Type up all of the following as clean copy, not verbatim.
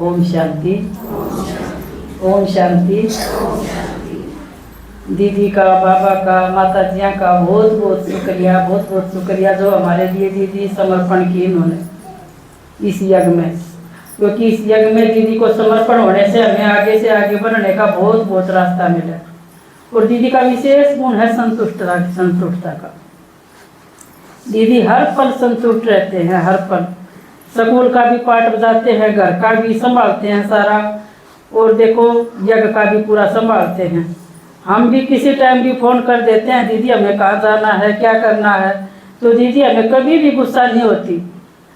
ओम शांति, ओम शांति। दीदी का, बाबा का, माता जिया का बहुत बहुत शुक्रिया, बहुत बहुत शुक्रिया जो हमारे लिए दीदी समर्पण की इन्होंने इस यज्ञ में, क्योंकि इस यज्ञ में दीदी को समर्पण होने से हमें आगे से आगे बढ़ने का बहुत बहुत रास्ता मिला। और दीदी का विशेष गुण है संतुष्टता का। दीदी हर पल संतुष्ट रहते हैं, हर पल। स्कूल का भी पाठ बजाते हैं, घर का भी संभालते हैं सारा, और देखो यज्ञ का भी पूरा संभालते हैं। हम भी किसी टाइम भी फ़ोन कर देते हैं, दीदी हमें कहाँ जाना है, क्या करना है, तो दीदी हमें कभी भी गुस्सा नहीं होती।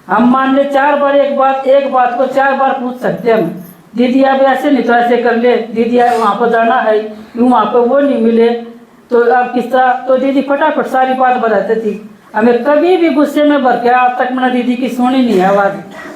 हम मान ले 4 बार एक बात को 4 बार पूछ सकते हैं हम, दीदी आप ऐसे नहीं तो ऐसे कर ले, दीदी आप वहाँ पर जाना है, यूँ वहाँ पर वो नहीं मिले तो आप किस तरह, तो दीदी फटाफट सारी बात बताती थी। हमें कभी भी गुस्से में भर के आज तक मैंने दीदी की सुनी नहीं है आवाज़।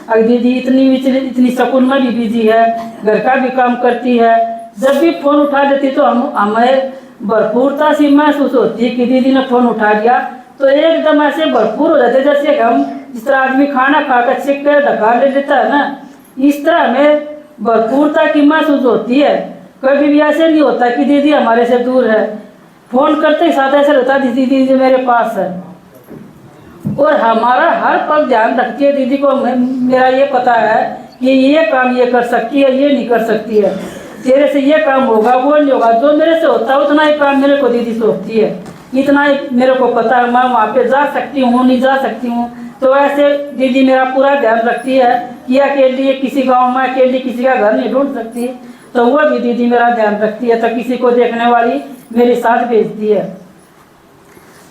अगर दीदी इतनी स्कूल में भी बिजी है, घर का भी काम करती है, जब भी फ़ोन उठा देती तो हमें भरपूरता सी महसूस होती है कि दीदी ने फ़ोन उठा दिया तो एकदम ऐसे भरपूर हो जाते, जैसे हम जिस तरह आदमी खाना खाकर छिक कर ढका ले लेता है ना, इस तरह हमें भरपूरता की महसूस होती है। कभी भी ऐसे नहीं होता कि दीदी हमारे से दूर है। फ़ोन करते ही साथ ऐसे होता है दीदी मेरे पास है, और हमारा हर पल ध्यान रखती है दीदी को। मेरा ये पता है कि ये काम ये कर सकती है, ये नहीं कर सकती है, तेरे से ये काम होगा वो नहीं होगा, जो मेरे से होता है उतना ही काम मेरे को दीदी सौंपती है। इतना ही मेरे को पता है, मैं वहाँ पे जा सकती हूँ नहीं जा सकती हूँ, तो ऐसे दीदी मेरा पूरा ध्यान रखती है कि अकेली किसी गाँव में अकेली किसी का घर नहीं ढूंढ सकती, तो वह भी दीदी मेरा ध्यान रखती है। तो किसी को देखने वाली मेरे साथ भेजती है।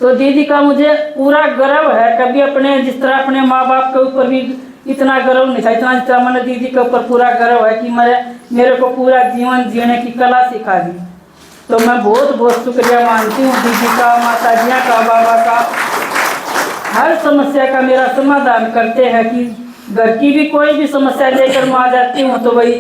तो दीदी का मुझे पूरा गर्व है। कभी अपने जिस तरह अपने माँ बाप के ऊपर भी इतना गर्व नहीं था, इतना जितना मैंने दीदी के ऊपर पूरा गर्व है कि मेरे को पूरा जीवन जीने की कला सिखा दी। तो मैं बहुत बहुत शुक्रिया मानती हूँ दीदी का, माता जी का, बाबा का। हर समस्या का मेरा समाधान करते हैं कि घर की भी कोई भी समस्या लेकर मैं आ जाती हूँ तो भाई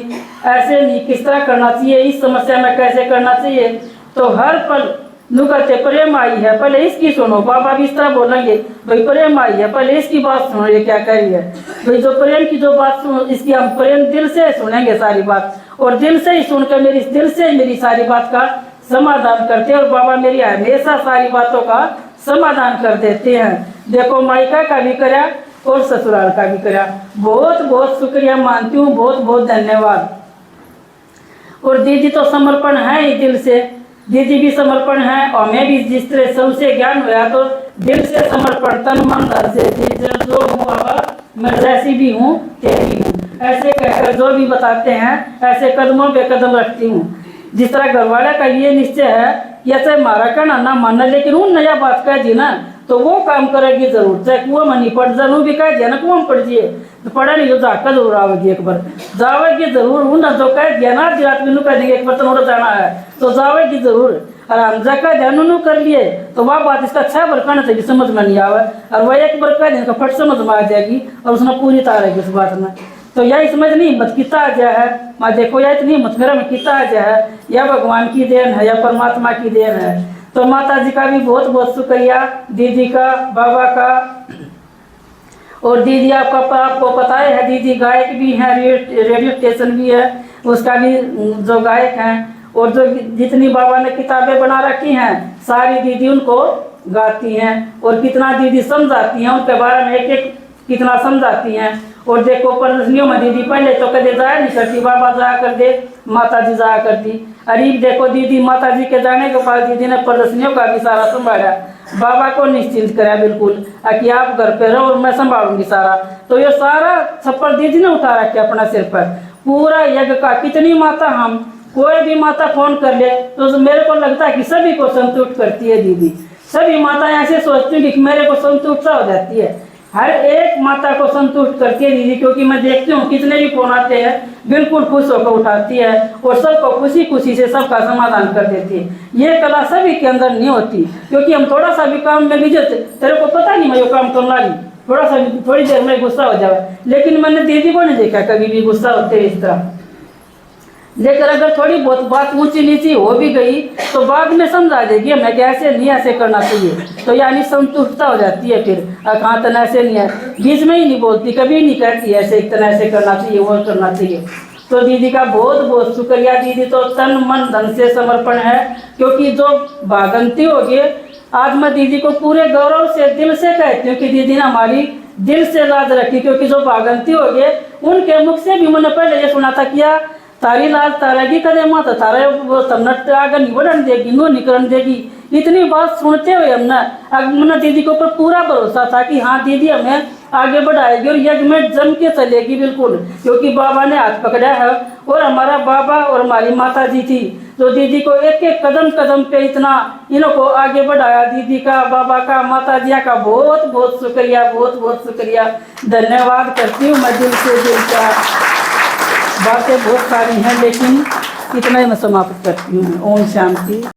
ऐसे नहीं, किस तरह करना चाहिए, इस समस्या में कैसे करना चाहिए, तो हर पल नु कहते प्रेम आई है पहले इसकी सुनो। बाबा भी इस तरह बोलेंगे, भाई प्रेम आई है पहले इसकी बात सुनो, ये क्या कह रही है भाई, जो प्रेम की जो बात सुनो इसकी हम प्रेम दिल से सुनेंगे सारी बात, और दिल से ही सुनकर मेरी दिल से मेरी सारी बात का समाधान करते हैं। और बाबा मेरी हमेशा सारी बातों का समाधान कर देते हैं। देखो मायका का भी करा और ससुराल का भी करा। बहुत बहुत शुक्रिया मानती हूँ, बहुत बहुत धन्यवाद। और दीदी तो समर्पण है ही दिल से, दीदी भी समर्पण है, और मैं भी जिस तरह सबसे ज्ञान हुआ तो दिल से समर्पण, तन मन धन से जो हूँ बाबा मैं जैसी भी हूँ तेरी हूँ, ऐसे कहकर जो भी बताते हैं ऐसे कदमों पे कदम रखती हूँ। जिस तरह घरवाले का ये निश्चय है कि ऐसे मारा करना ना मानना, लेकिन उन नया बात कह दी ना तो वो काम करेगी जरूर, चाहे कुआं में नहीं पड़ जानू भी कह दिया ना कुआं में पड़ जाइए तो पड़ा नहीं तो जाकर जरूर आवेगी, एक बार जावेगी जरूर। हूँ ना जो कह दिया ना रात में कह देंगे एक बार तो जाना है तो जावेगी जरूर। और हम जाकर ध्यान उन्होंने कर लिए तो वह बात इसका 6 बार कहना चाहिए समझ में नहीं आवे, और वह एक बार कह देने फट समझ में आ जाएगी और उसने पूरी तारेगी उस बात में। तो यही समझ नहीं हिम्मत कितना आ गया है, मैं देखो यह इतनी हिम्मत मेरा में कितना आ गया है, यह भगवान की देन है या परमात्मा की देन है। तो माता जी का भी बहुत बहुत शुक्रिया, दीदी का, बाबा का। और दीदी आपको पता है दीदी गायक भी हैं, रेडियो स्टेशन भी है उसका भी जो गायक हैं, और जो जितनी बाबा ने किताबें बना रखी हैं सारी दीदी उनको गाती हैं, और कितना दीदी समझाती हैं उनके बारे में एक एक कितना समझाती हैं। और देखो प्रदर्शनियों में दीदी पहले तो कदे जाया नहीं करती, बाबा जाया कर दे, माता जी जाया करती। अरे देखो दीदी माता जी के जाने के बाद दीदी ने प्रदर्शनियों का भी सारा संभाला, बाबा को निश्चिंत कराया बिल्कुल कि आप घर पे रहो और मैं संभालूंगी सारा। तो ये सारा छप्पर दीदी ने उठा रखा अपना सिर पर, पूरा यज्ञ का। कितनी माता हम कोई भी माता फोन कर ले तो मेरे को लगता है कि सभी को संतुष्ट करती है दीदी। सभी माताएं ऐसे सोचती हैं कि मेरे को संतुष्टता हो जाती है, हर एक माता को संतुष्ट करती है दीदी, क्योंकि मैं देखती हूँ कितने भी फोन आते हैं बिल्कुल खुश होकर उठाती है और सबको खुशी खुशी से सबका समाधान कर देती है। ये कला सभी के अंदर नहीं होती, क्योंकि हम थोड़ा सा भी काम में बिजी होते, तेरे को पता नहीं मैं ये काम करना नहीं, थोड़ा सा थोड़ी देर में गुस्सा हो जाए, लेकिन मैंने दीदी को नहीं देखा कभी भी गुस्सा होते इस तरह। लेकिन अगर थोड़ी बहुत बात ऊंची नीची हो भी गई तो बाद में समझा देगी हमें कि ऐसे नहीं ऐसे करना चाहिए, तो यानी संतुष्टता हो जाती है। फिर कहाँ तना ऐसे नहीं है, बीच में ही नहीं बोलती, कभी नहीं कहती ऐसे इतना ऐसे करना चाहिए वो करना चाहिए। तो दीदी का बहुत बहुत शुक्रिया। दीदी तो तन मन धन से समर्पण है, क्योंकि जो भागंती हो गई, आज मैं दीदी को पूरे गौरव से दिल से कहती हूँ कि दीदी ने हमारी दिल से लाज रखी। क्योंकि जो भागंती हो गए उनके मुख से भी मैंने पहले ये सुना था क्या तारी लाल तारेगी कदे माता तारे वो तमनट आगे नहीं बढ़न देगी, नो निकलन देगी। इतनी बात सुनते हुए हमने दीदी के ऊपर पूरा भरोसा था कि हाँ दीदी हमें आगे बढ़ाएगी और यज्ञ में जम के चलेगी बिल्कुल, क्योंकि बाबा ने हाथ पकड़ा है और हमारा बाबा और हमारी माता जी थी जो दीदी को एक एक कदम कदम पे इतना इन्हों को आगे बढ़ाया। दीदी का, बाबा का, माता जी का बहुत बहुत शुक्रिया, बहुत बहुत शुक्रिया, धन्यवाद करती हूँ मैं दिल से। दिल का बातें बहुत सारी हैं लेकिन इतना ही मैं समाप्त करती हूँ। ओम शांति।